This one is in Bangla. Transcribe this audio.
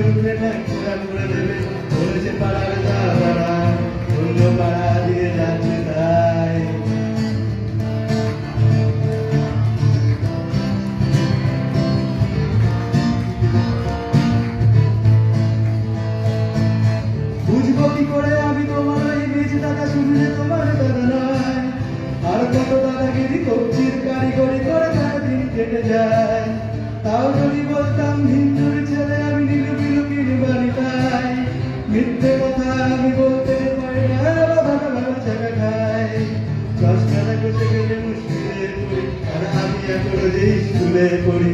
উঠলে ট্যাক্সিরা করে দেবে বলেছে পাড়ার যাওয়ারা অন্য পাড়া দিয়ে যাচ্ছে তাই বুঝবো কি করে আমি তোমার এই বেঁচে থাকা শুনলে তোমার দাদা নয় আর কত দাদাগিরি কবজির কারিগরি করে সারাদিন কেটে যায় তাও যদি বলতাম হিন্দুর ছেলে আমি নীলুকির বাড়ি তাই মিথ্যে কথা আমি বলতে পারি না ভালো ভালো জায়গা খাই 10 টাকা বসে গেলে মুশকিলে পড়ি আর আমি এখনো যে স্কুলে পড়ি